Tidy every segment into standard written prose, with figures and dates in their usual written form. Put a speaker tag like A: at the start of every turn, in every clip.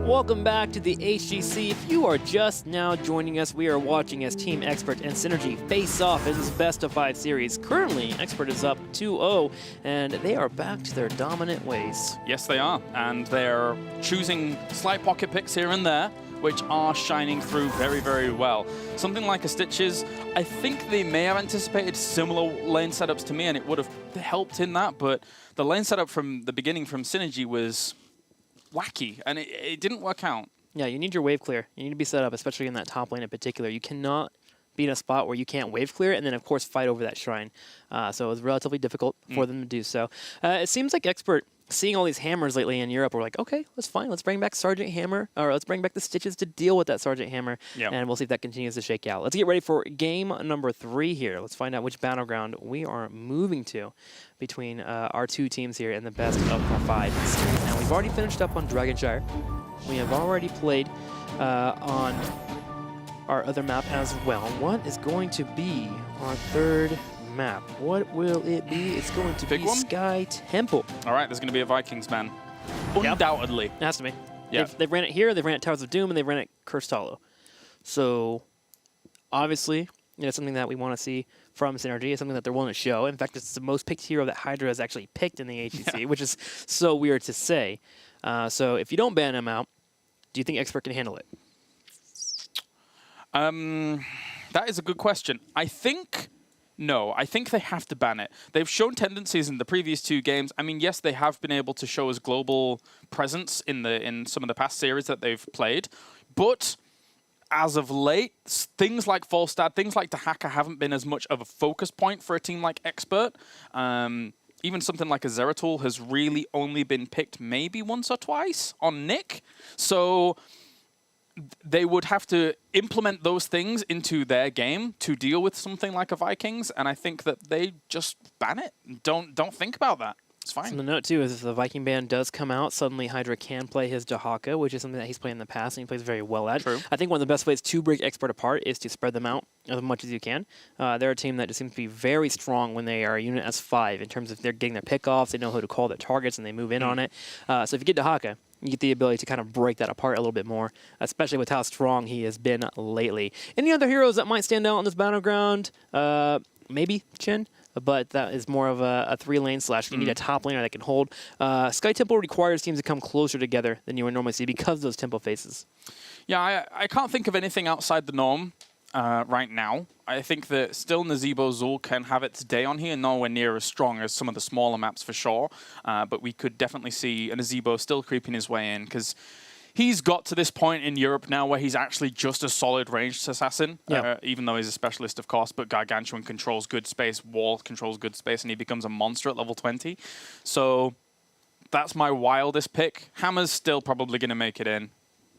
A: Welcome back to the HGC. If you are just now joining us, we are watching as Team Expert and Synergy face off in this best-of-5 series. Currently, Expert is up 2-0, and they are back to their dominant ways.
B: Yes, they are, and they're choosing slight pocket picks here and there, which are shining through very, very well. Something like a Stitches, I think they may have anticipated similar lane setups to me, and it would have helped in that, but the lane setup from the beginning from Synergy was wacky, and it didn't work out.
A: Yeah, you need your wave clear. You need to be set up, especially in that top lane in particular. You cannot be in a spot where you can't wave clear and then, of course, fight over that shrine. So it was relatively difficult for them to do so. It seems like Expert, seeing all these hammers lately in Europe, we're like, okay, that's fine. Let's bring back Sergeant Hammer, or let's bring back the Stitches to deal with that Sergeant Hammer, and we'll see if that continues to shake out. Let's get ready for game number 3 here. Let's find out which battleground we are moving to between our two teams here in the best of 5 series. Now, we've already finished up on Dragonshire. We have already played on our other map as well. What is going to be our third map? What will it be? It's going to be Sky Temple.
B: All right, there's going to be a Vikings man. Undoubtedly.
A: It has to be. They've ran it here, they've ran it Towers of Doom, and they've ran it Cursed Hollow. So, obviously, it's something that we want to see from Synergy. It's something that they're willing to show. In fact, it's the most picked hero that Hydra has actually picked in the HGC, which is so weird to say. So, if you don't ban him out, do you think Expert can handle it?
B: That is a good question. I think no. I think they have to ban it. They've shown tendencies in the previous 2 games. I mean, yes, they have been able to show us global presence in some of the past series that they've played, but as of late, things like Falstad, things like Dahaka haven't been as much of a focus point for a team like Expert. Even something like a Zeratul has really only been picked maybe once or twice on Nick. So they would have to implement those things into their game to deal with something like a Vikings, and I think that they just ban it. Don't think about that. It's fine.
A: So the note, too, is if the Viking ban does come out, suddenly Hydra can play his Dahaka, which is something that he's played in the past and he plays very well at.
B: True.
A: I think one of the best ways to break Expert apart is to spread them out as much as you can. They're a team that just seems to be very strong when they are a unit as 5 in terms of they're getting their pickoffs, they know who to call their targets, and they move in on it. So if you get Dahaka, you get the ability to kind of break that apart a little bit more, especially with how strong he has been lately. Any other heroes that might stand out on this battleground? Maybe Chen, but that is more of a 3-lane slash. You need a top laner that can hold. Sky Temple requires teams to come closer together than you would normally see because of those temple faces.
B: Yeah, I can't think of anything outside the norm right now. I think that still Nazebo Zul can have its day on here, nowhere near as strong as some of the smaller maps for sure. But we could definitely see a Nazebo still creeping his way in, because he's got to this point in Europe now where he's actually just a solid ranged assassin, even though he's a specialist, of course, but Gargantuan controls good space, Wall controls good space, and he becomes a monster at level 20. So that's my wildest pick. Hammer's still probably going to make it in.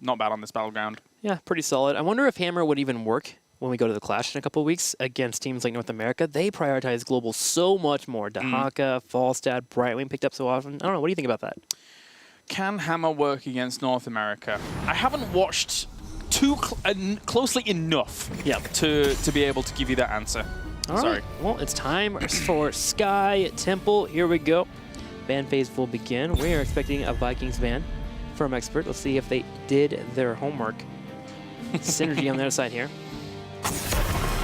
B: Not bad on this battleground. Yeah,
A: pretty solid. I wonder if Hammer would even work when we go to the Clash in a couple of weeks against teams like North America. They prioritize global so much more. Dahaka, Falstad, Brightwing picked up so often. I don't know. What do you think about that?
B: Can Hammer work against North America? I haven't watched too closely enough to be able to give you that answer.
A: All right. Well, it's time for Sky Temple. Here we go. Ban phase will begin. We are expecting a Vikings ban from Expert. Let's see if they did their homework. Synergy on the other side here.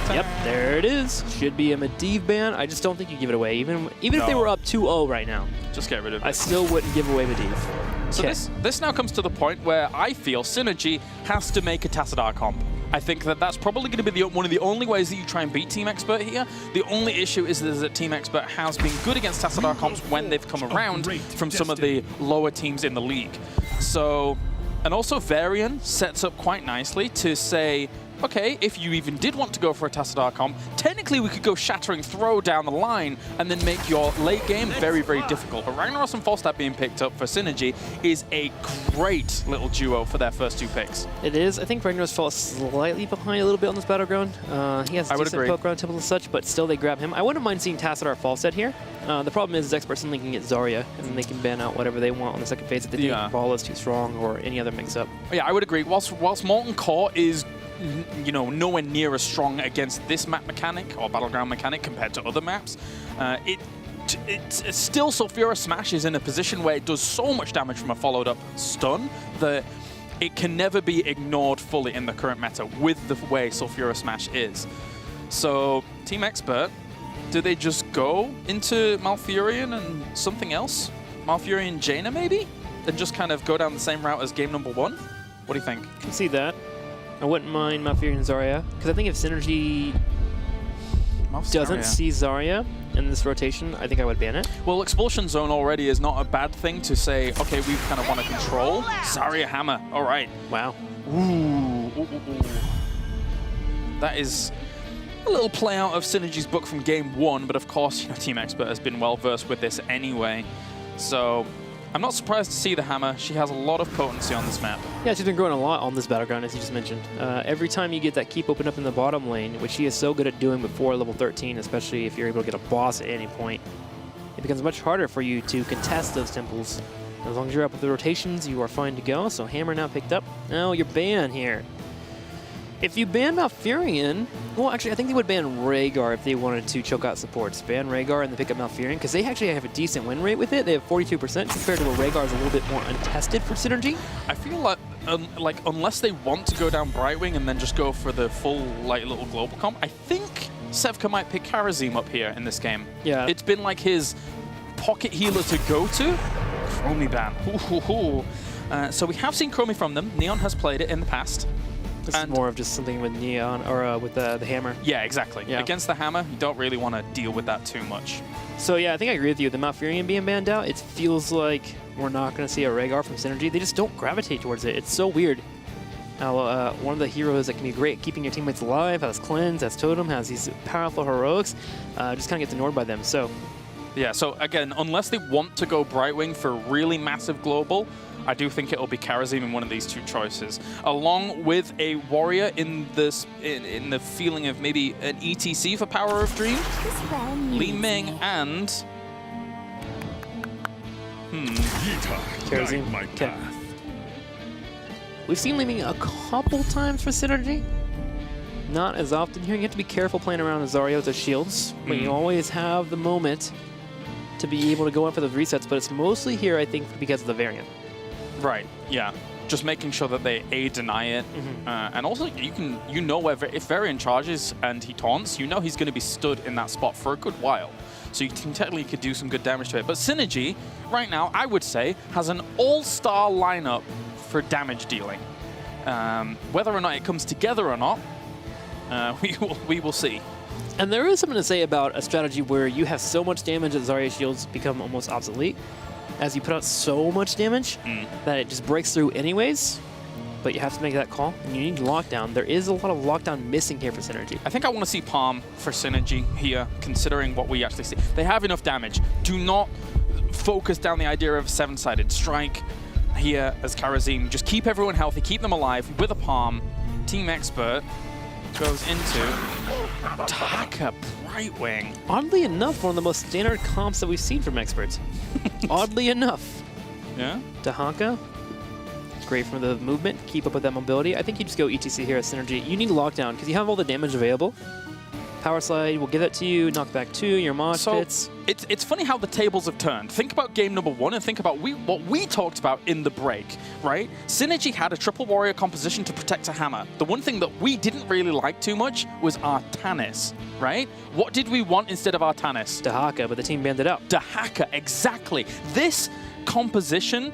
A: Yep, there it is. Should be a Medivh ban. I just don't think you give it away. Even if they were up 2-0 right now.
B: Just get rid of it.
A: I still wouldn't give away Medivh.
B: So this now comes to the point where I feel Synergy has to make a Tassadar comp. I think that that's probably going to be one of the only ways that you try and beat Team Expert here. The only issue is that Team Expert has been good against Tassadar comps when they've come around from some of the lower teams in the league. So, and also Varian sets up quite nicely to say, okay, if you even did want to go for a Tassadar comp, technically we could go Shattering Throw down the line and then make your late game very, very difficult. But Ragnaros and Falstad being picked up for Synergy is a great little duo for their first 2 picks.
A: It is. I think Ragnaros fell slightly behind a little bit on this battleground. He has a decent poke around temple and such, but still they grab him. I wouldn't mind seeing Tassadar Falstad here. The problem is Expert suddenly can get Zarya, and then they can ban out whatever they want on the second phase if they think Ball is too strong or any other mix-up.
B: Yeah, I would agree. Whilst Molten Core is nowhere near as strong against this map mechanic or battleground mechanic compared to other maps, it's still Sulfura Smash is in a position where it does so much damage from a followed up stun that it can never be ignored fully in the current meta with the way Sulfura Smash is. So, Team Expert, do they just go into Malfurion and something else? Malfurion Jaina, maybe? And just kind of go down the same route as game number 1? What do you think?
A: I can see that. I wouldn't mind Malfurion Zarya, because I think if Synergy doesn't see Zarya in this rotation, I think I would ban it.
B: Well, Expulsion Zone already is not a bad thing to say, okay, we kind of want to control. Zarya Hammer, all right.
A: Wow.
B: Ooh. That is a little play out of Synergy's book from game 1, but of course, Team Expert has been well versed with this anyway. So I'm not surprised to see the Hammer. She has a lot of potency on this map.
A: Yeah, she's been growing a lot on this battleground, as you just mentioned. Every time you get that keep open up in the bottom lane, which she is so good at doing before level 13, especially if you're able to get a boss at any point, it becomes much harder for you to contest those temples. As long as you're up with the rotations, you are fine to go. So Hammer now picked up. Now you're banned here. If you ban Malfurion, well, actually, I think they would ban Rhaegar if they wanted to choke out supports. Ban Rhaegar and then pick up Malfurion, because they actually have a decent win rate with it. They have 42% compared to where Rhaegar is a little bit more untested for Synergy.
B: I feel like unless they want to go down Brightwing and then just go for the full little global comp, I think Sevka might pick Karazim up here in this game.
A: Yeah.
B: It's been like his pocket healer to go to. Chromie ban. So we have seen Chromie from them. Neon has played it in the past.
A: This is more of just something with Neon, or with the Hammer.
B: Yeah, exactly.
A: Yeah.
B: Against the Hammer, you don't really want to deal with that too much.
A: So yeah, I think I agree with you. The Malfurion being banned out, it feels like we're not going to see a Rhaegar from Synergy. They just don't gravitate towards it. It's so weird. How one of the heroes that can be great at keeping your teammates alive, has Cleanse, has Totem, has these powerful heroics, just kind of gets ignored by them. So
B: yeah, so again, unless they want to go Brightwing for really massive global, I do think it'll be Karazim in one of these two choices, along with a warrior in this in the feeling of maybe an ETC for Power of Dream, Li Ming, and
A: Karazim. Okay. We've seen Li Ming a couple times for Synergy. Not as often here. You have to be careful playing around with Zarya with the shields, but you always have the moment to be able to go in for those resets, but it's mostly here, I think, because of the variant.
B: Right, yeah. Just making sure that they deny it. And also, you know if Varian charges and he taunts, you know he's going to be stood in that spot for a good while. So you can technically could do some good damage to it. But Synergy, right now, I would say, has an all-star lineup for damage dealing. Whether or not it comes together or not, we will see.
A: And there is something to say about a strategy where you have so much damage that Zarya shields become almost obsolete, as you put out so much damage that it just breaks through anyways. But you have to make that call, and you need lockdown. There is a lot of lockdown missing here for Synergy.
B: I think I want to see Palm for Synergy here, considering what we actually see. They have enough damage. Do not focus down the idea of a 7-sided strike here as Karazim. Just keep everyone healthy, keep them alive with a Palm. Team Expert goes into Taka Brightwing.
A: Oddly enough, one of the most standard comps that we've seen from Experts. Oddly enough.
B: Yeah?
A: Dahaka, great for the movement, keep up with that mobility. I think you just go ETC here at Synergy. You need lockdown because you have all the damage available. Power Slide will give that to you, knockback 2, your mosh pits.
B: It's funny how the tables have turned. Think about game number 1 and think about what we talked about in the break, right? Synergy had a triple warrior composition to protect a Hammer. The one thing that we didn't really like too much was Artanis, right? What did we want instead of Artanis?
A: Dahaka, but the team banned it out.
B: Dahaka, exactly. This composition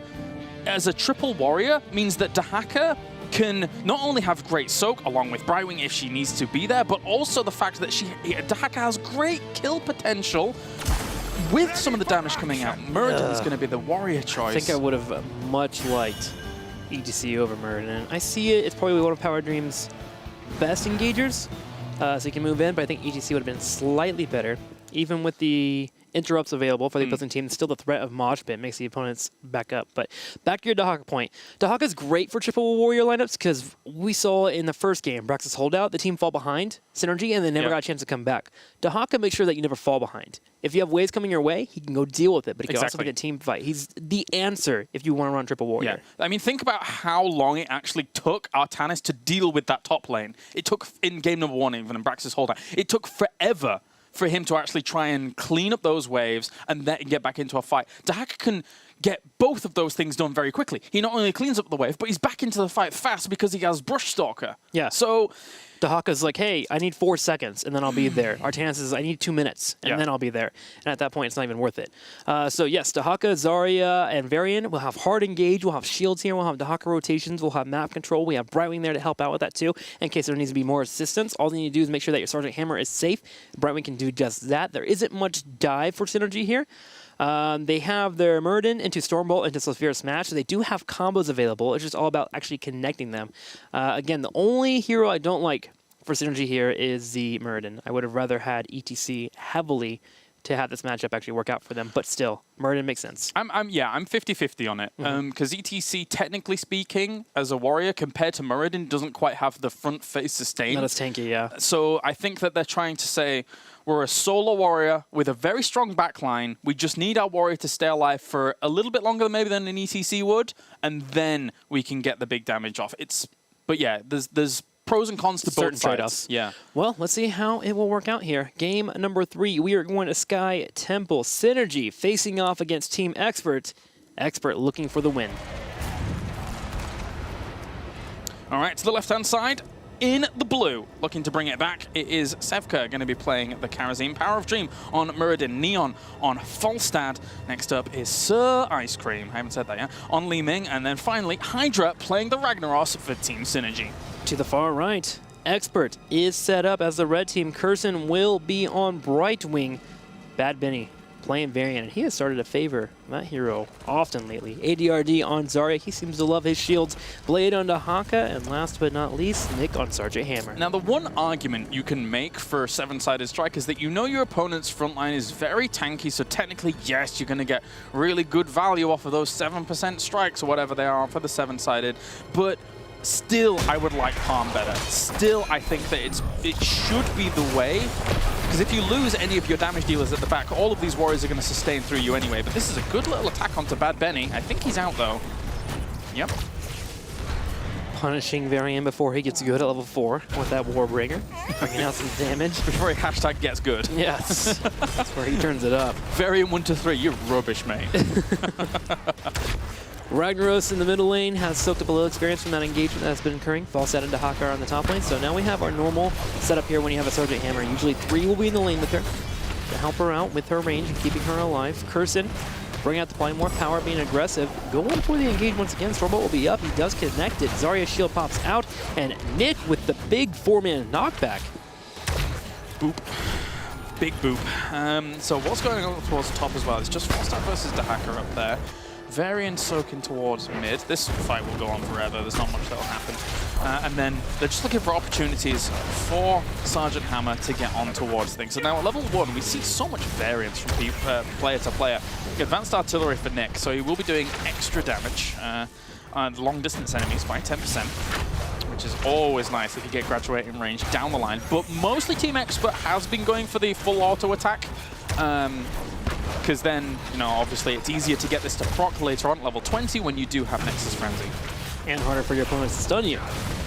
B: as a triple warrior means that Dahaka can not only have great soak along with Brightwing if she needs to be there, but also the fact that Dahaka has great kill potential with some of the damage coming out. Muradin's going to be the warrior choice.
A: I think I would have much liked ETC over Muradin. I see it. It's probably one of Power Dream's best engagers, so you can move in, but I think ETC would have been slightly better. Even with the interrupts available for the opposing team, still the threat of Mosh Pit makes the opponents back up. But back to your Dahaka point. Dahaka's great for triple warrior lineups because we saw in the first game, Brax's holdout, the team fall behind Synergy and they never got a chance to come back. Dahaka makes sure that you never fall behind. If you have waves coming your way, he can go deal with it, but he can also make a team fight. He's the answer if you want to run triple warrior.
B: Yeah. I mean, think about how long it actually took Artanis to deal with that top lane. It took, in game number 1, even in Brax's holdout, it took forever for him to actually try and clean up those waves and then get back into a fight. Dahaka get both of those things done very quickly. He not only cleans up the wave, but he's back into the fight fast because he has Brush Stalker.
A: Yeah.
B: So
A: Dahaka's like, hey, I need 4 seconds, and then I'll be there. Artanis is, I need 2 minutes, and then I'll be there. And at that point, it's not even worth it. So yes, Dahaka, Zarya, and Varian will have hard engage. We'll have shields here. We'll have Dahaka rotations. We'll have map control. We have Brightwing there to help out with that too, in case there needs to be more assistance. All you need to do is make sure that your Sergeant Hammer is safe. Brightwing can do just that. There isn't much dive for synergy here. They have their Muradin into Stormbolt, into Sophia Smash. So they do have combos available. It's just all about actually connecting them. Again, the only hero I don't like for synergy here is the Muradin. I would have rather had ETC heavily to have this matchup actually work out for them, but still, Muradin makes sense.
B: I'm 50-50 on it, because ETC, technically speaking, as a warrior, compared to Muradin, doesn't quite have the front face sustain.
A: Not as tanky, yeah.
B: So I think that they're trying to say, we're a solo warrior with a very strong backline. We just need our warrior to stay alive for a little bit longer maybe than an ETC would, and then we can get the big damage off. But yeah, there's pros and cons to both sides. Yeah.
A: Well, let's see how it will work out here. Game number 3, we are going to Sky Temple. Synergy facing off against Team Expert. Expert looking for the win.
B: All right, to the left-hand side. In the blue, looking to bring it back, it is Sevka going to be playing the Karazim. Power of Dream on Muradin, Neon on Falstad. Next up is Sir Ice Cream, I haven't said that yet, on Li Ming. And then finally, Hydra playing the Ragnaros for Team Synergy.
A: To the far right, Expert is set up as the red team. Curson will be on Brightwing. Bad Benny playing Varian, and he has started to favor that hero often lately. ADRD on Zarya, he seems to love his shields. Blade on Dahaka, and last but not least, Nick on Sergeant Hammer.
B: Now, the one argument you can make for 7-sided strike is that you know your opponent's front line is very tanky, so technically, yes, you're going to get really good value off of those 7% strikes or whatever they are for the 7-sided, but still, I would like Palm better. Still, I think that it should be the way, because if you lose any of your damage dealers at the back, all of these warriors are going to sustain through you anyway. But this is a good little attack onto Bad Benny. I think he's out, though. Yep.
A: Punishing Varian before he gets good at level 4 with that Warbringer. Bringing out some damage.
B: Before he hashtag gets good.
A: Yes. That's where he turns it up.
B: Varian 1-3, you're rubbish, mate.
A: Ragnaros in the middle lane has soaked up a little experience from that engagement that's been occurring. Falstad and Dahaka on the top lane. So now we have our normal setup here when you have a Sergeant Hammer. Usually 3 will be in the lane with her to help her out with her range and keeping her alive. Curson, bring out the play, more power, being aggressive. Going for the engage once again. Stormbolt will be up. He does connect it. Zarya's shield pops out. And Nick with the big 4-man knockback.
B: Boop. Big boop. So what's going on towards the top as well? It's just Falstad versus Dahaka up there. Varian soaking towards mid. This fight will go on forever. There's not much that will happen. And then they're just looking for opportunities for Sergeant Hammer to get on towards things. So now at level 1, we see so much variance from player to player. Advanced artillery for Nick, so he will be doing extra damage on long-distance enemies by 10%, which is always nice if you get graduating range down the line. But mostly Team Expert has been going for the full auto attack. Because then, you know, obviously it's easier to get this to proc later on at level 20 when you do have Nexus Frenzy.
A: And harder for your opponents to stun you.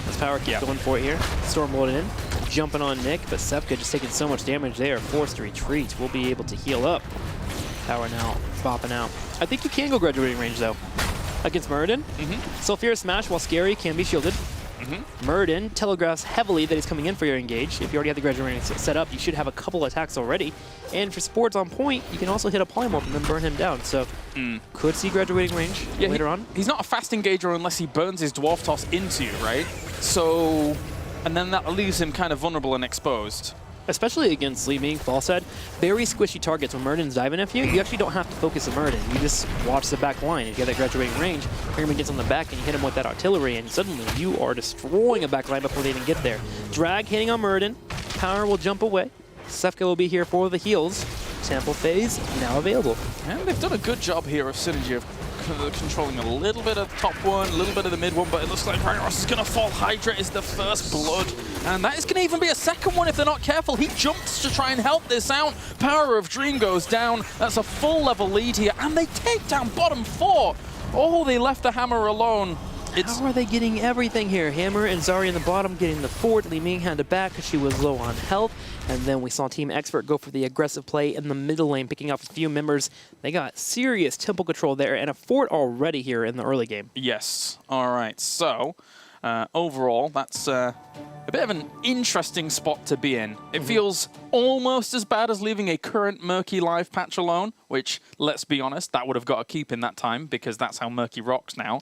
A: This power keeps going for it here. Stormbolt in, jumping on Nick, but Sevka just taking so much damage there, forced to retreat. We'll be able to heal up. Power now, bopping out. I think you can go graduating range though. Against Muradin. Sophia Smash, while scary, can be shielded. Muradin telegraphs heavily that he's coming in for your engage. If you already have the graduating set up, you should have a couple attacks already. And for supports on point, you can also hit a polymorph and then burn him down. So could see graduating range later on.
B: He's not a fast engager unless he burns his Dwarf Toss into you, right? So, and then that leaves him kind of vulnerable and exposed.
A: Especially against Li Ming, Falstad, very squishy targets. When Muradin's diving at you, you actually don't have to focus on Muradin. You just watch the back line. If you get that graduating range, Herman gets on the back and you hit him with that artillery, and suddenly you are destroying a back line before they even get there. Drag hitting on Muradin. Power will jump away. Sevka will be here for the heals. Temple phase now available.
B: And they've done a good job here of synergy of controlling a little bit of the top one, a little bit of the mid one, but it looks like Ragnaros is going to fall. Hydra is the first blood, and that is going to even be a second one if they're not careful. He jumps to try and help this out. Power of Dream goes down. That's a full level lead here, and they take down bottom 4. Oh, they left the Hammer alone.
A: How are they getting everything here? Hammer and Zarya in the bottom getting the fort. Li Ming had to back because she was low on health. And then we saw Team Expert go for the aggressive play in the middle lane, picking off a few members. They got serious temple control there and a fort already here in the early game.
B: Yes. All right. So overall, that's a bit of an interesting spot to be in. It feels almost as bad as leaving a current Murky live patch alone, which, let's be honest, that would have got a keep in that time because that's how Murky rocks now.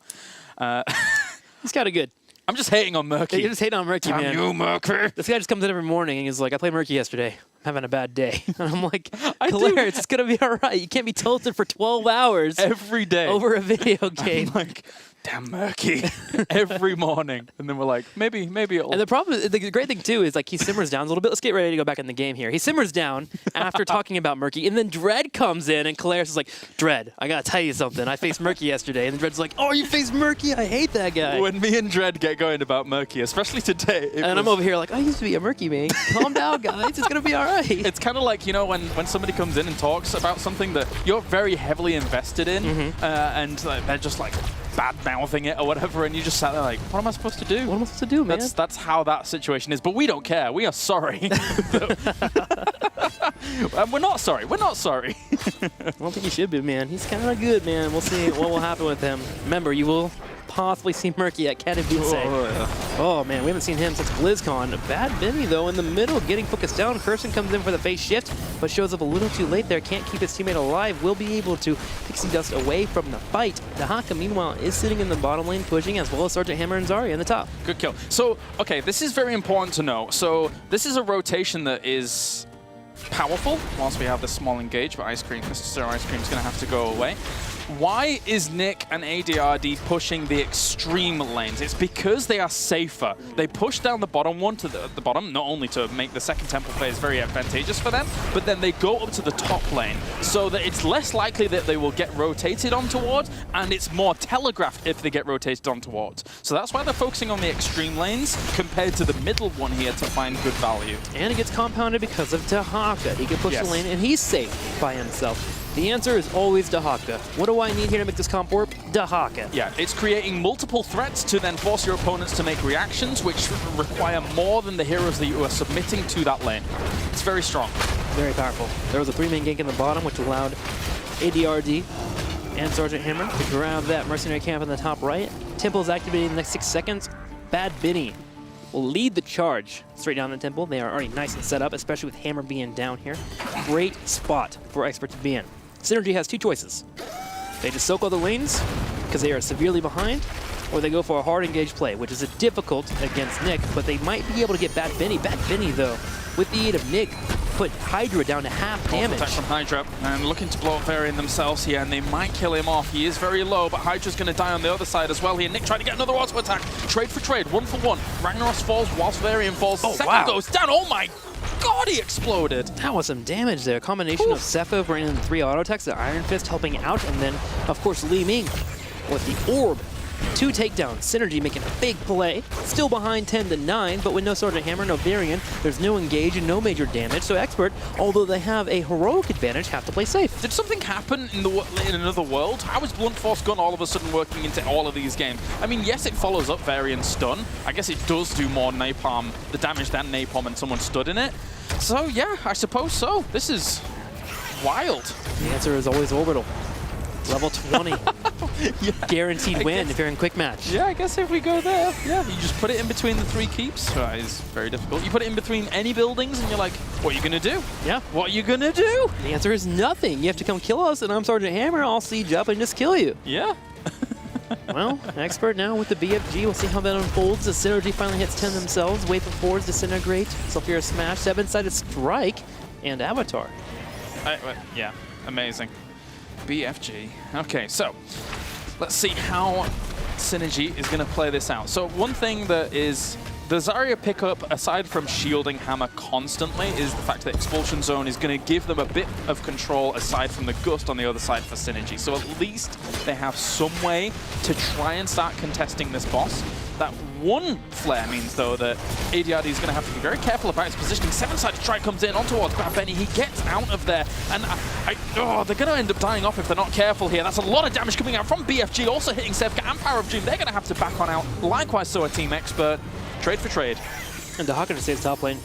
A: He's kind of good.
B: I'm just hating on Murky.
A: You're just hating on Murky, man.
B: Damn you, Murky.
A: This guy just comes in every morning and he's like, I played Murky yesterday. I'm having a bad day. And I'm like, Claire, it's going to be all right. You can't be tilted for 12 hours
B: Every day.
A: over a video game.
B: I'm like, damn Murky. Every morning. And then we're like, maybe it'll...
A: And the problem is, the great thing too is like he simmers down a little bit. Let's get ready to go back in the game here. He simmers down after talking about Murky, and then Dread comes in, and Claire's is like, Dread, I gotta tell you something. I faced Murky yesterday, and then Dread's like, oh, you faced Murky? I hate that guy.
B: When me and Dread get going about Murky, especially today,
A: and I'm over here like, I used to be a Murky man. Calm down, guys. It's gonna be all right.
B: It's kind of like, you know, when somebody comes in and talks about something that you're very heavily invested in, and they're just like bad-mouthing it or whatever, and you just sat there like, what am I supposed to do?
A: What am I supposed to do, man?
B: That's how that situation is, but we don't care. We are sorry. And we're not sorry. We're not sorry.
A: I don't think he should be, man. He's kind of good, man. We'll see what will happen with him. Remember, you will possibly see Murky at Katowice. Oh, man, we haven't seen him since BlizzCon. Bad Benny, though, in the middle, getting focused down. Kirsten comes in for the face shift, but shows up a little too late there. Can't keep his teammate alive. Will be able to pixie dust away from the fight. Dahaka, meanwhile, is sitting in the bottom lane pushing, as well as Sergeant Hammer and Zarya in the top.
B: Good kill. So, okay, this is very important to know. So, this is a rotation that is powerful whilst we have this small engage, but Mr. Sir Ice Cream is going to have to go away. Why is Nick and ADRD pushing the extreme lanes? It's because they are safer. They push down the bottom one to the bottom, not only to make the second temple phase very advantageous for them, but then they go up to the top lane so that it's less likely that they will get rotated on towards, and it's more telegraphed if they get rotated on towards. So that's why they're focusing on the extreme lanes compared to the middle one here to find good value.
A: And it gets compounded because of Dahaka. He can push the lane, and he's safe by himself. The answer is always Dahaka. What do I need here to make this comp work? Dahaka.
B: Yeah, it's creating multiple threats to then force your opponents to make reactions, which require more than the heroes that you are submitting to that lane. It's very strong.
A: Very powerful. There was a 3-man gank in the bottom, which allowed ADRD and Sergeant Hammer to grab that mercenary camp in the top right. Temple is activated in the next 6 seconds. Bad Benny will lead the charge straight down the temple. They are already nice and set up, especially with Hammer being down here. Great spot for Expert to be in. Synergy has 2 choices. They just soak all the lanes because they are severely behind, or they go for a hard engaged play, which is difficult against Nick, but they might be able to get Bad Benny. Bad Benny, though, with the aid of Nick, put Hydra down to half damage.
B: Attack from Hydra, and looking to blow up Varian themselves here, and they might kill him off. He is very low, but Hydra's going to die on the other side as well here. Nick trying to get another auto attack. Trade for trade, 1 for 1. Ragnaros falls whilst Varian falls. Second goes down. Oh my God, he exploded.
A: That was some damage there. A combination of Sepho bringing in 3 auto attacks, the Iron Fist helping out, and then, of course, Li Ming with the Orb. 2 takedowns. Synergy making a big play. Still behind 10-9, but with no Sergeant Hammer, no Varian, there's no engage and no major damage. So Expert, although they have a heroic advantage, have to play safe.
B: Did something happen in another world? How is Blunt Force Gun all of a sudden working into all of these games? I mean, yes, it follows up Varian stun. I guess it does do more napalm, the damage than napalm, and someone stood in it. So yeah, I suppose so. This is wild.
A: The answer is always Orbital. Level 20.
B: Yeah,
A: guaranteed win if you're in quick match.
B: Yeah, I guess if we go there, yeah, you just put it in between the 3 keeps. It's very difficult. You put it in between any buildings and you're like, what are you going to do?
A: Yeah.
B: What are you going to do?
A: The answer is nothing. You have to come kill us, and I'm Sergeant Hammer. I'll siege up and just kill you.
B: Yeah.
A: Well, Expert now with the BFG. We'll see how that unfolds. The Synergy finally hits 10 themselves. Wave of 4s, Disintegrate, Sulfura Smash, 7-sided Strike, and Avatar.
B: Yeah, amazing. BFG. Okay, so let's see how Synergy is going to play this out. So one thing that is the Zarya pickup, aside from shielding Hammer constantly, is the fact that Expulsion Zone is going to give them a bit of control aside from the Gust on the other side for Synergy. So at least they have some way to try and start contesting this boss that one flare means, though, that ADRD is going to have to be very careful about his positioning. Seven-sided strike comes in on towards Grab Benny. He gets out of there, and they're going to end up dying off if they're not careful here. That's a lot of damage coming out from BFG, also hitting Sevka and Power of Doom. They're going to have to back on out. Likewise, so a Team Expert. Trade for trade.
A: And Dahaka just stays top lane.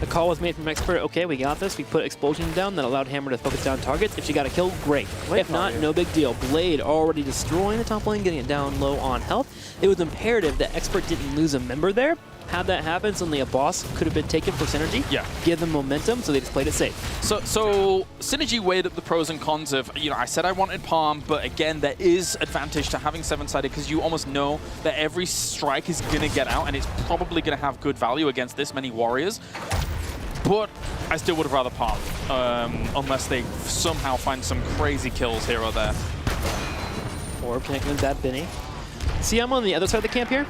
A: The call was made from Expert. Okay, we got this. We put Explosion down. That allowed Hammer to focus down targets. If she got a kill, great. If not, no big deal. Blade already destroying the top lane, getting it down low on health. It was imperative that Expert didn't lose a member there. Had that happen, suddenly a boss could have been taken for Synergy.
B: Yeah.
A: Give them momentum, so they just played it safe.
B: So Synergy weighed up the pros and cons of, I said I wanted Palm, but again, there is advantage to having seven-sided because you almost know that every strike is going to get out, and it's probably going to have good value against this many warriors. But I still would have rather Palm, unless they somehow find some crazy kills here or there.
A: Orb connecting with that Benny. See, I'm on the other side of the camp here.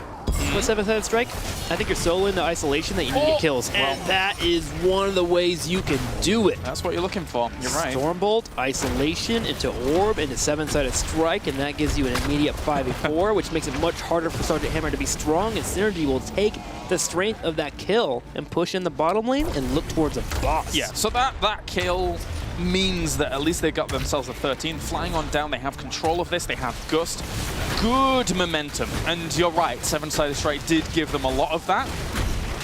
A: With seven-sided strike, I think you're so into isolation that you need to get kills. And that is one of the ways you can do it.
B: That's what you're looking for. You're right.
A: Stormbolt, isolation, into Orb, into seven-sided strike, and that gives you an immediate 5v4, which makes it much harder for Sergeant Hammer to be strong, and Synergy will take the strength of that kill and push in the bottom lane and look towards a boss.
B: Yeah, so that kill means that at least they got themselves a 13. Flying on down, they have control of this, they have Gust. Good momentum, and you're right, seven-sided strike did give them a lot of that.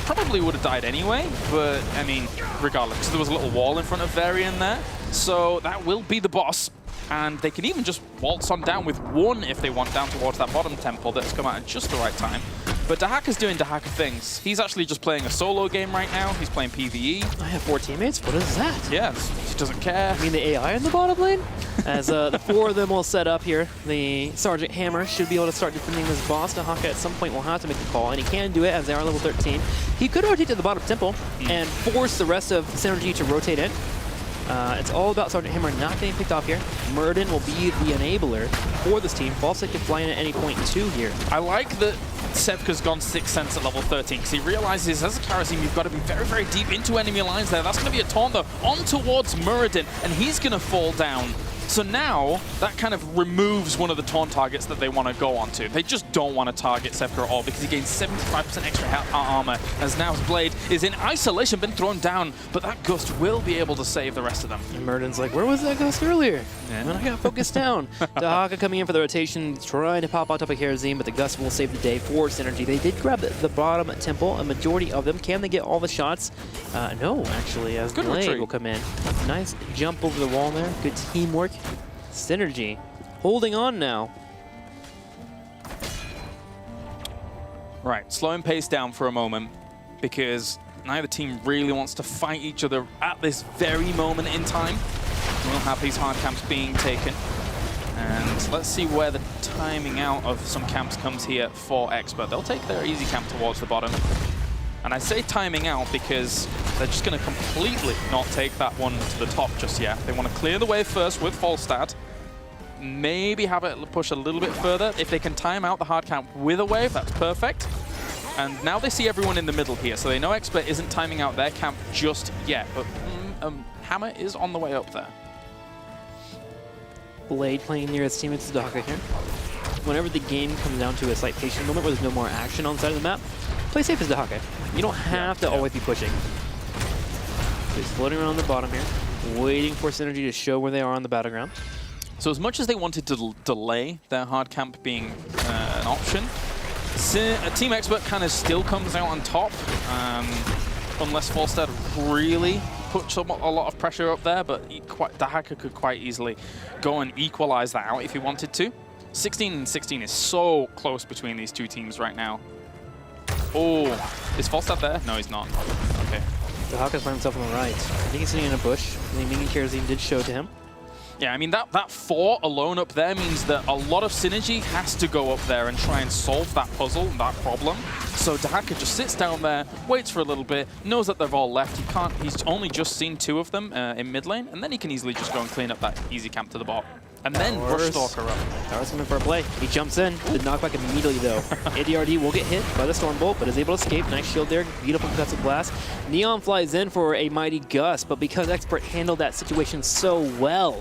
B: Probably would have died anyway, but I mean, regardless, because there was a little wall in front of Varian there, so that will be the boss. And they can even just waltz on down with one if they want down towards that bottom temple that's come out at just the right time. But Dahaka's doing Dahaka things. He's actually just playing a solo game right now. He's playing PvE.
A: I have 4 teammates? What is that?
B: Yeah, he doesn't care.
A: I mean the AI in the bottom lane? As the 4 of them will set up here, the Sergeant Hammer should be able to start defending this boss. Dahaka at some point will have to make the call, and he can do it as they are level 13. He could rotate to the bottom temple and force the rest of Synergy to rotate in. It's all about Sergeant Hammer not getting picked off here. Murden will be the enabler for this team. Falsic can fly in at any point too here.
B: I like that Sevka's gone 6 cents at level 13 because he realizes as a Kharazim you've got to be very, very deep into enemy lines there. That's going to be a taunt though on towards Muradin, and he's going to fall down. So now that kind of removes one of the taunt targets that they want to go onto. They just don't want to target Sevka at all because he gains 75% extra armor as now his blade is in isolation, been thrown down, but that Gust will be able to save the rest of them.
A: And Murden's like, where was that Gust earlier? And I got focused down. Dahaka coming in for the rotation, trying to pop on top of Kharazim, but the Gust will save the day for Synergy. They did grab the bottom temple, a majority of them. Can they get all the shots? No, actually, as
B: Good
A: Blade
B: retreat.
A: will come in. Nice jump over the wall there. Good teamwork. Synergy holding on now.
B: Right, slowing pace down for a moment because neither team really wants to fight each other at this very moment in time. We'll have these hard camps being taken. And let's see where the timing out of some camps comes here for Expert. They'll take their easy camp towards the bottom. And I say timing out because they're just going to completely not take that one to the top just yet. They want to clear the way first with Falstad. Maybe have it push a little bit further. If they can time out the hard camp with a wave, that's perfect. And now they see everyone in the middle here, so they know Expert isn't timing out their camp just yet. But Hammer is on the way up there.
A: Blade playing near his teammates Dahaka here. Whenever the game comes down to a slight patient moment where there's no more action on the side of the map, play safe as Dahaka. You don't have to always be pushing. So he's floating around the bottom here, waiting for Synergy to show where they are on the battleground.
B: So as much as they wanted to delay their hard camp being an option, Team Expert kind of still comes out on top, unless Falstad really puts a lot of pressure up there, but Dahaka could quite easily go and equalize that out if he wanted to. 16 and 16 is so close between these two teams right now. Oh, is Falstad there? No, he's not. Okay.
A: Dahaka's by himself on the right. I think he's sitting in a bush. The Minion Kharazim did show to him.
B: Yeah, I mean, that 4 alone up there means that a lot of Synergy has to go up there and try and solve that puzzle, that problem. So Dahaka just sits down there, waits for a little bit, knows that they've all left. He's only just seen 2 of them in mid lane, and then he can easily just go and clean up that easy camp to the bot. And then Rush Stalker up.
A: Tower's coming for a play. He jumps in. The knockback immediately, though. ADRD will get hit by the Stormbolt, but is able to escape. Nice shield there. Beautiful cuts of glass. Neon flies in for a mighty gust, but because Expert handled that situation so well,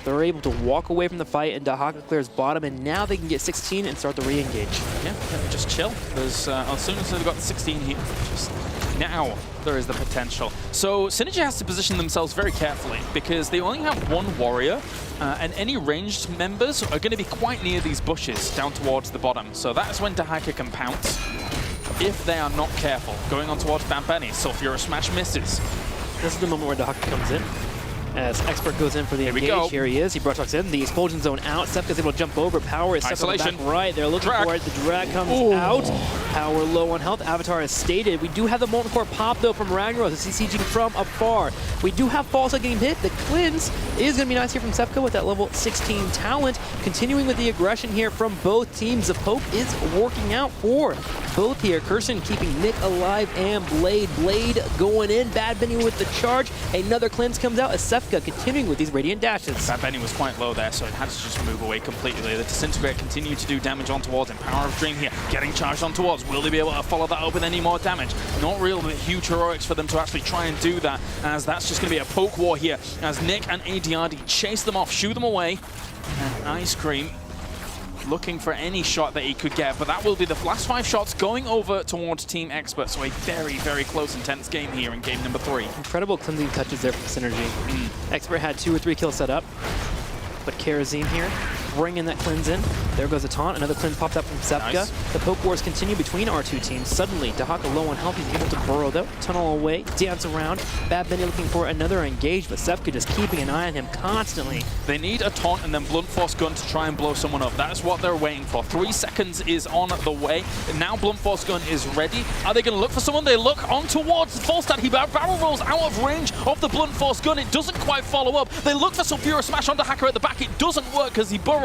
A: They're able to walk away from the fight, and Dahaka clears bottom, and now they can get 16 and start the re-engage.
B: Yeah, just chill. There's, as soon as they've got the 16 here, just now there is the potential. So Synergy has to position themselves very carefully because they only have one warrior, and any ranged members are going to be quite near these bushes down towards the bottom. So that's when Dahaka can pounce if they are not careful. Going on towards Bad Benny, Sulfura Smash misses.
A: This is the moment where Dahaka comes in. As Expert goes in for the engage,
B: go.
A: here he is. He brush talks in. The explosion zone out. Sefka's able to jump over. Power is stuck on the back right. They're looking for it. The drag comes out. Power low on health. Avatar is stated. We do have the Molten Core pop, though, from Ragnaros. It's sieging from afar. We do have Falsa getting hit. The cleanse is going to be nice here from Sefka with that level 16 talent. Continuing with the aggression here from both teams. The poke is working out for both here. Kirsten keeping Nick alive and Blade. Blade going in. Bad Benny with the charge. Another cleanse comes out as Sefka continuing with these Radiant dashes.
B: Bad Benny was quite low there, so it had to just move away completely. The Disintegrate continued to do damage on towards him. Power of Dream here, getting charged on towards. Will they be able to follow that up with any more damage? Not real huge heroics for them to actually try and do that, as that's just going to be a poke war here, as Nick and ADRD chase them off, shoo them away, and Ice Cream looking for any shot that he could get, but that will be the last 5 shots going over towards Team Expert. So a very, very close, intense game here in game number 3.
A: Incredible cleansing touches there from Synergy. Expert had 2 or 3 kills set up, but Kerosene here bringing that cleanse in. There goes a taunt. Another cleanse popped up from Sefka.
B: Nice.
A: The poke wars continue between our two teams. Suddenly, Dahaka low on health. He's able to burrow though, tunnel away, dance around. Bad Benny looking for another engage, but Sefka just keeping an eye on him constantly.
B: They need a taunt and then Blunt Force Gun to try and blow someone up. That is what they're waiting for. 3 seconds is on the way. And now Blunt Force Gun is ready. Are they going to look for someone? They look on towards Falstad. He barrel rolls out of range of the Blunt Force Gun. It doesn't quite follow up. They look for Sulfura Smash onto Hacker at the back. It doesn't work because he burrows.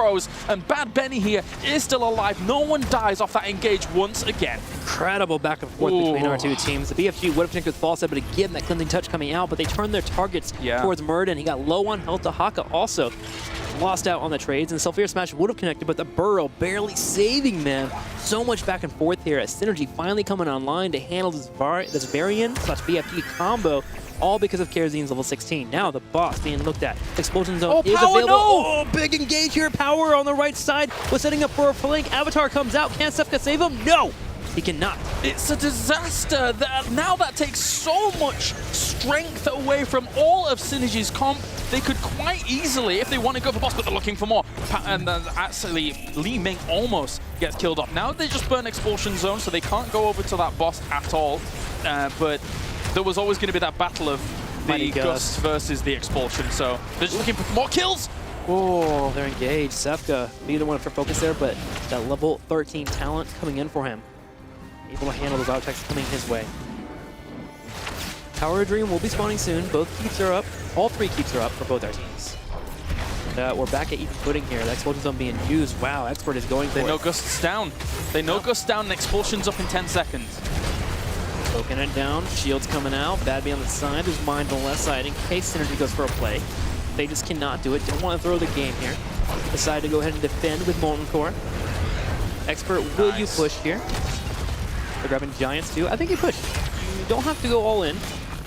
B: And Bad Benny here is still alive. No one dies off that engage once again.
A: Incredible back and forth between our two teams. The BFG would have connected with Falstad, but again, that cleansing touch coming out. But they turned their targets towards Murden. He got low on health. Dahaka also lost out on the trades, and Sulfura Smash would have connected, but the burrow barely saving them. So much back and forth here as Synergy finally coming online to handle this Varian/BFG combo, all because of Kerosene's level 16. Now the boss being looked at. Explosion zone is
B: Power,
A: available.
B: no!
A: Oh, big engage here. Power on the right side was setting up for a flank. Avatar comes out. Can Sefka save him? No! He cannot.
B: It's a disaster. Now that takes so much strength away from all of Synergy's comp. They could quite easily, if they want to go for boss, but they're looking for more. And then actually, Li Ming almost gets killed off. Now they just burn Expulsion Zone, so they can't go over to that boss at all. But there was always going to be that battle of the Gust versus the Expulsion. So they're just looking for more kills.
A: Oh, they're engaged. Sefka, neither one for focus there, but that level 13 talent coming in for him. Able to handle those out attacks coming his way. Power of Dream will be spawning soon. Both keeps are up. All 3 keeps are up for both our teams. And, we're back at even footing here. The Expulsion Zone being used. Wow, Expert is going for it.
B: They know Gust's down. They know Gust's down and Expulsion's up in 10 seconds.
A: Poking it down. Shield's coming out. Bad Bee on the side. There's Mind on the left side in case Synergy goes for a play. They just cannot do it. Don't want to throw the game here. Decide to go ahead and defend with Molten Core. Expert, will you push here? They're grabbing Giants too. I think you push. You don't have to go all in,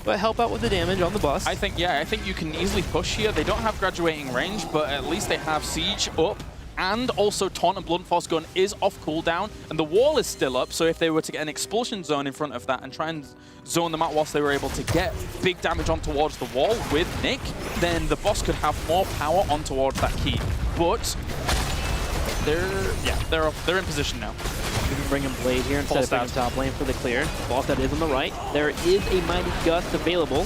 A: but help out with the damage on the boss.
B: I think you can easily push here. They don't have graduating range, but at least they have Siege up. And also Taunt and Blunt Force Gun is off cooldown, and the wall is still up, so if they were to get an Expulsion Zone in front of that and try and zone them out whilst they were able to get big damage on towards the wall with Nick, then the boss could have more power on towards that key. But they're in position now.
A: We can bring in Blade here instead of bringing top lane for the clear. Falstad is on the right. There is a Mighty Gust available.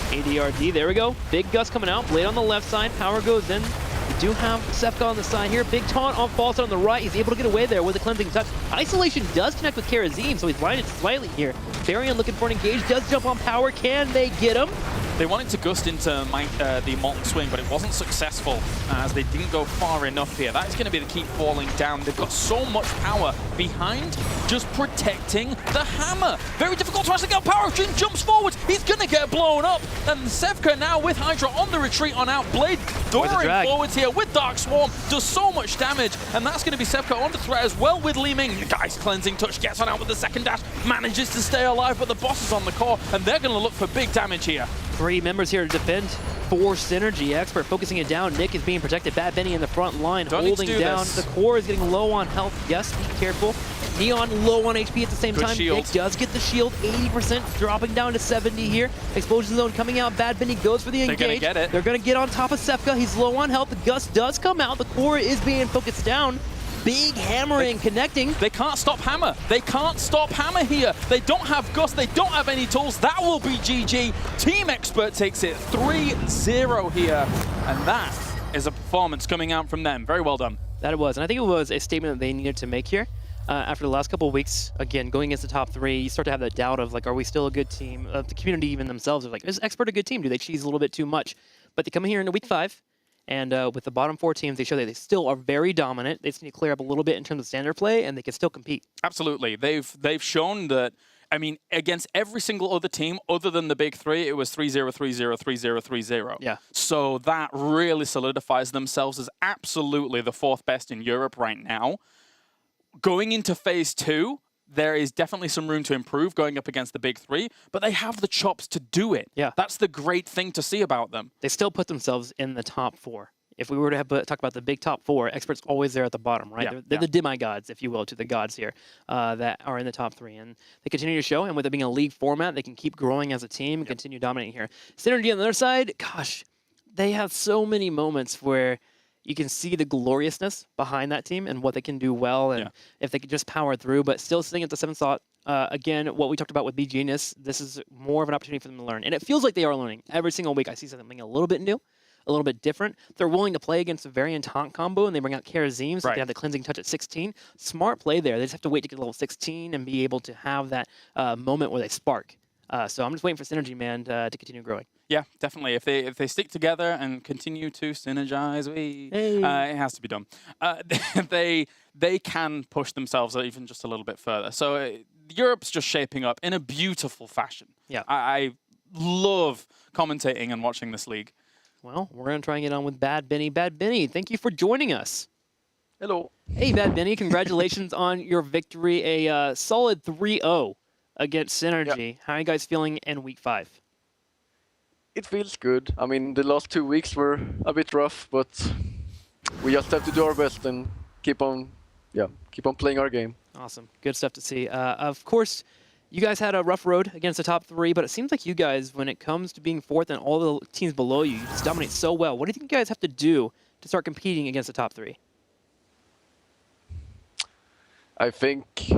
A: ADRD, there we go. Big Gust coming out. Blade on the left side. Power goes in. We do have Sefka on the side here. Big taunt on Falstad on the right. He's able to get away there with a cleansing touch. Isolation does connect with Kerosene, so he's blinded slightly here. Varian looking for an engage. Does jump on Power. Can they get him?
B: They wanted to gust into the Molten Swing, but it wasn't successful as they didn't go far enough here. That is going to be the keep falling down. They've got so much power behind just protecting the hammer. Very difficult to actually get power. Jin jumps forward. He's going to get blown up. And Sefka now with Hydra on the retreat on out. Blade doring forwards here with Dark Swarm. Does so much damage. And that's going to be Sefka under threat as well with Li Ming. Guy's cleansing touch. Gets on out with the second dash. Manages to stay alive, but the boss is on the core. And they're going to look for big damage here.
A: 3 members here to defend for Synergy. Expert focusing it down. Nick is being protected. Bad Benny in the front line, holding down. The core is getting low on health. Yes, be careful. Neon low on HP at the same time.
B: Shield.
A: Nick does get the shield, 80%, dropping down to 70 here. Explosion zone coming out. Bad Benny goes for the engage.
B: They're gonna get it.
A: They're gonna get on top of Sefka. He's low on health. The Gust does come out. The core is being focused down. Big hammering, connecting.
B: They can't stop Hammer. They can't stop Hammer here. They don't have Gus. They don't have any tools. That will be GG. Team Expert takes it 3-0 here. And that is a performance coming out from them. Very well done.
A: That it was. And I think it was a statement that they needed to make here. After the last couple of weeks, again, going against the top 3, you start to have that doubt of, like, are we still a good team? The community even themselves are like, is Expert a good team? Do they cheese a little bit too much? But they come in here into week 5. And with the bottom 4 teams, they show that they still are very dominant. They just need to clear up a little bit in terms of standard play, and they can still compete.
B: Absolutely. They've shown that, I mean, against every single other team other than the big 3, it was 3-0, 3-0, 3-0, 3-0.
A: Yeah.
B: So that really solidifies themselves as absolutely the 4th best in Europe right now. Going into phase 2, there is definitely some room to improve going up against the big 3, but they have the chops to do it.
A: Yeah.
B: That's the great thing to see about them.
A: They still put themselves in the top 4. If we were to talk about the big top 4, Expert's always there at the bottom, right?
B: Yeah,
A: They're the demigods, if you will, to the gods here that are in the top 3. And they continue to show, and with it being a league format, they can keep growing as a team and continue dominating here. Synergy on the other side, gosh, they have so many moments where you can see the gloriousness behind that team and what they can do well, and if they could just power through, but still sitting at the 7th slot. Again, what we talked about with Be Genius, this is more of an opportunity for them to learn. And it feels like they are learning. Every single week I see something a little bit new, a little bit different. They're willing to play against a variant taunt combo, and they bring out Karazim, so they have the cleansing touch at 16. Smart play there. They just have to wait to get to level 16 and be able to have that moment where they spark. So I'm just waiting for Synergy, man, to continue growing.
B: Yeah, definitely. If they stick together and continue to synergize, it has to be done. They can push themselves even just a little bit further. So Europe's just shaping up in a beautiful fashion.
A: Yeah,
B: I love commentating and watching this league.
A: Well, we're gonna try and get on with Bad Benny. Bad Benny, thank you for joining us.
C: Hello.
A: Hey, Bad Benny, congratulations on your victory, a solid 3-0 against Synergy. How are you guys feeling in week 5?
C: It feels good. I mean, the last 2 weeks were a bit rough, but we just have to do our best and keep on playing our game.
A: Awesome. Good stuff to see. Of course, you guys had a rough road against the top 3, but it seems like you guys, when it comes to being 4th and all the teams below you, you just dominate so well. What do you think you guys have to do to start competing against the top 3?
C: I think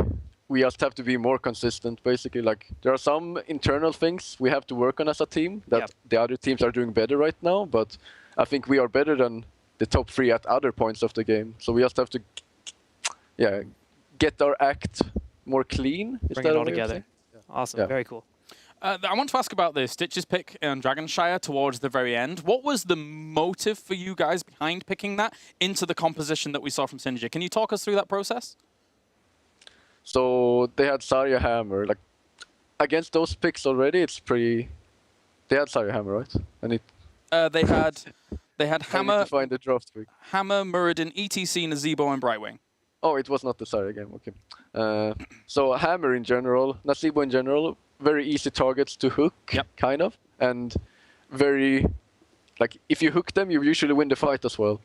C: we just have to be more consistent, basically. Like, there are some internal things we have to work on as a team that the other teams are doing better right now, but I think we are better than the top 3 at other points of the game. So we just have to get our act more clean.
A: Bring it all together. Awesome. Very cool.
B: I want to ask about the Stitches pick in Dragonshire towards the very end. What was the motive for you guys behind picking that into the composition that we saw from Synergy? Can you talk us through that process?
C: So they had Zarya Hammer. Like, against those picks already, it's pretty. They had Zarya Hammer, right? And it.
B: They had Hammer.
C: I need to find the draft pick.
B: Hammer, Muradin, ETC, Nazebo, and Brightwing.
C: Oh, it was not the Zarya game. Okay. So Hammer in general, Nazebo in general, very easy targets to hook, kind of, and very, like, if you hook them, you usually win the fight as well.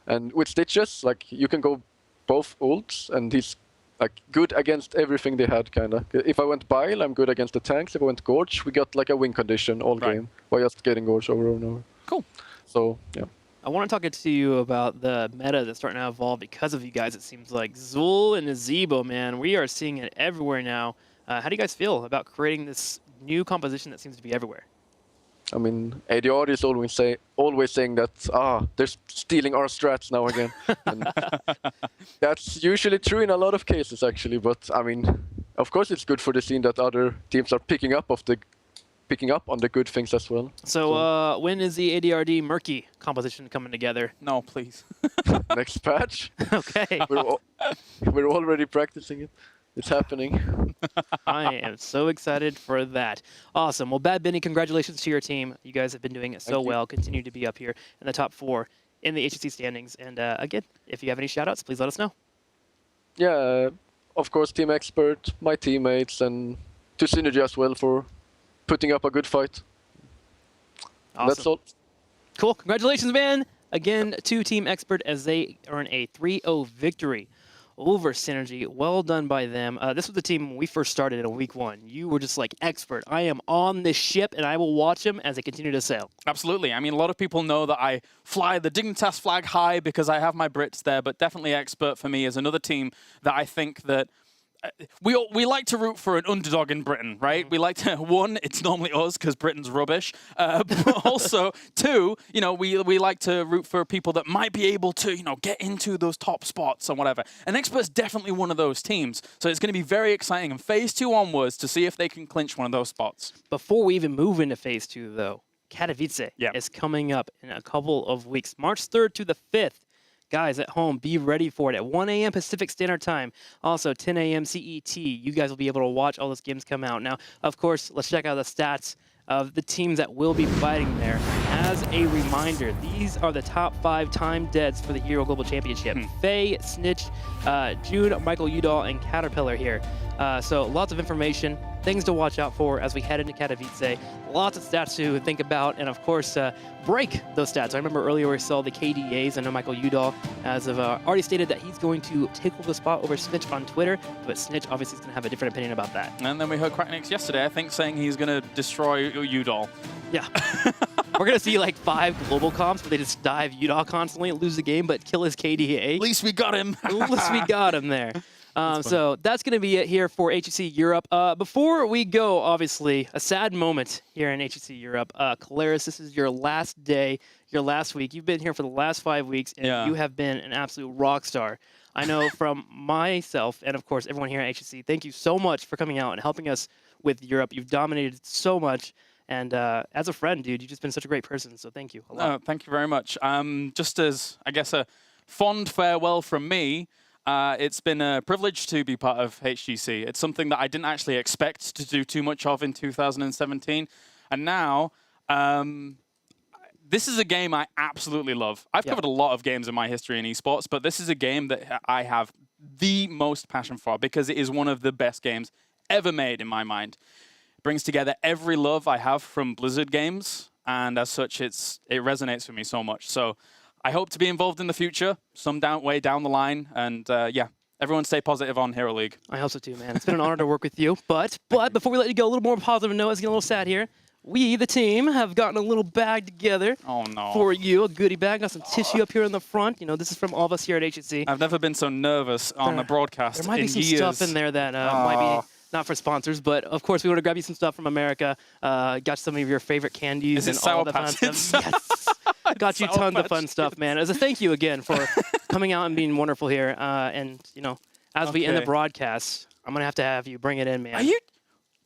C: And with Stitches, like, you can go both ults, and he's like good against everything they had, kind of. If I went Bile, I'm good against the tanks. If I went Gorge, we got like a win condition all game by just getting Gorge over and over.
B: Cool.
C: So yeah.
A: I want to talk to you about the meta that's starting to evolve because of you guys. It seems like Zul and Nazebo, man, we are seeing it everywhere now. How do you guys feel about creating this new composition that seems to be everywhere?
C: I mean, ADR is always saying that, they're stealing our strats now again. And that's usually true in a lot of cases, actually. But, I mean, of course it's good for the scene that other teams are picking up on the good things as well.
A: So when is the ADRD Murky composition coming together?
B: No, please.
C: Next patch.
A: Okay.
C: We're already practicing it. It's happening.
A: I am so excited for that. Awesome. Well, Bad Benny, congratulations to your team. You guys have been doing it so well. Continue to be up here in the top 4 in the HGC standings. And again, if you have any shout-outs, please let us know.
C: Yeah, of course, Team Expert, my teammates, and to Synergy as well for putting up a good fight.
A: Awesome.
C: That's all.
A: Cool. Congratulations, man. Again, to Team Expert as they earn a 3-0 victory over Synergy. Well done by them. This was the team when we first started in week 1. You were just like, Expert, I am on this ship, and I will watch them as they continue to sail.
B: Absolutely. I mean, a lot of people know that I fly the Dignitas flag high because I have my Brits there, but definitely Expert for me is another team that I think that we like to root for an underdog in Britain, right? We like to, one, it's normally us because Britain's rubbish, but also, two, you know, we like to root for people that might be able to, you know, get into those top spots or whatever. And Expert's definitely one of those teams, so it's going to be very exciting in Phase 2 onwards to see if they can clinch one of those spots.
A: Before we even move into Phase 2, though, Katowice
B: Yeah.
A: is coming up in a couple of weeks, March 3rd to the 5th. Guys at home, be ready for it at 1 a.m. Pacific Standard Time. Also, 10 a.m. CET. You guys will be able to watch all those games come out. Now, of course, let's check out the stats of the teams that will be fighting there. As a reminder, these are the top 5 time deads for the Hero Global Championship. Faye, Snitch, June, Michael Udall, and Caterpillar here. So lots of information, things to watch out for as we head into Katowice. Lots of stats to think about, and of course, break those stats. I remember earlier we saw the KDAs. I know Michael Udall has already stated that he's going to take over the spot over Snitch on Twitter, but Snitch obviously is going to have a different opinion about that.
B: And then we heard Cracknix yesterday, I think, saying he's going to destroy Udall.
A: Yeah. We're going to see like 5 global comps where they just dive Udall constantly, lose the game, but kill his KDA.
B: At least we got him.
A: At least we got him there. So that's going to be it here for HGC Europe. Before we go, obviously, a sad moment here in HGC Europe. Caleres, this is your last day, your last week. You've been here for the last 5 weeks, and you have been an absolute rock star. I know from myself and, of course, everyone here at HGC, thank you so much for coming out and helping us with Europe. You've dominated so much. And as a friend, dude, you've just been such a great person, so thank you a lot.
B: Thank you very much. Just as, I guess, a fond farewell from me, it's been a privilege to be part of HGC. It's something that I didn't actually expect to do too much of in 2017. And now, this is a game I absolutely love. I've covered a lot of games in my history in esports, but this is a game that I have the most passion for because it is one of the best games ever made in my mind. It brings together every love I have from Blizzard games, and as such, it resonates with me so much. So I hope to be involved in the future, way down the line, and yeah, everyone stay positive on Hero League.
A: I hope so too, man. It's been an honor to work with you. But before we let you go, a little more positive note. It's getting a little sad here. We, the team, have gotten a little bag together for you, a goodie bag. Got some tissue up here in the front. You know, this is from all of us here at HGC.
B: I've never been so nervous on a broadcast in years.
A: There might be some stuff in there that might be not for sponsors, but of course we want to grab you some stuff from America. Got some of your favorite candies and all the fun stuff. Yes. Got you tons of fun stuff, man. As a thank you again for coming out and being wonderful here. And, you know, as we end the broadcast, I'm going to have you bring it in, man.
B: Are you?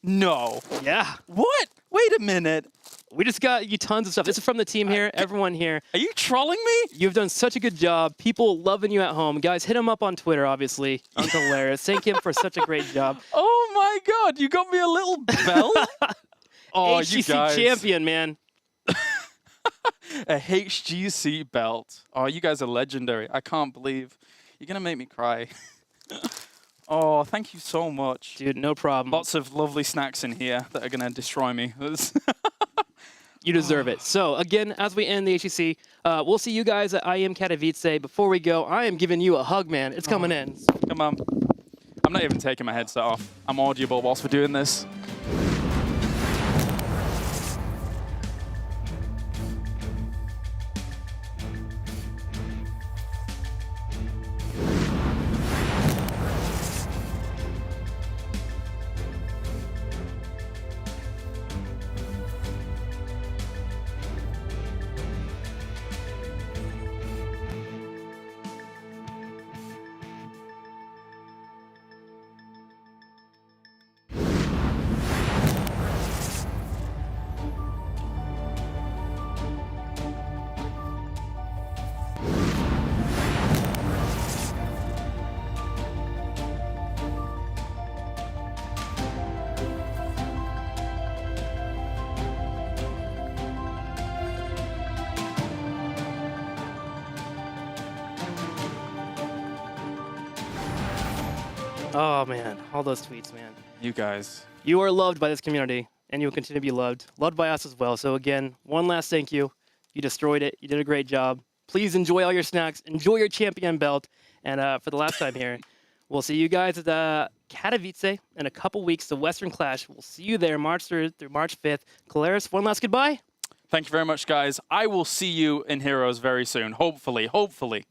B: No.
A: Yeah.
B: What? Wait a minute.
A: We just got you tons of stuff. This is from the team here, everyone here.
B: Are you trolling me?
A: You've done such a good job. People loving you at home. Guys, hit him up on Twitter, obviously. Uncle Laris. Thank him for such a great job.
B: Oh, my God. You got me a little bell? Oh,
A: HGC
B: you guys.
A: champion, man.
B: A HGC belt. Oh, you guys are legendary. I can't believe. You're going to make me cry. Oh, thank you so much.
A: Dude, no problem.
B: Lots of lovely snacks in here that are going to destroy me.
A: You deserve it. So, again, as we end the HGC, we'll see you guys at IM Katowice. Before we go, I am giving you a hug, man. It's coming in.
B: Come on. I'm not even taking my headset off. I'm audible whilst we're doing this.
A: Oh, man. All those tweets, man.
B: You guys.
A: You are loved by this community. and you'll continue to be loved. Loved by us as well. So again, one last thank you. You destroyed it. You did a great job. Please enjoy all your snacks. Enjoy your champion belt. And for the last time here, we'll see you guys at Katowice in a couple weeks, the Western Clash. We'll see you there March 3rd through March 5th. Kalaris, one last goodbye.
B: Thank you very much, guys. I will see you in Heroes very soon. Hopefully.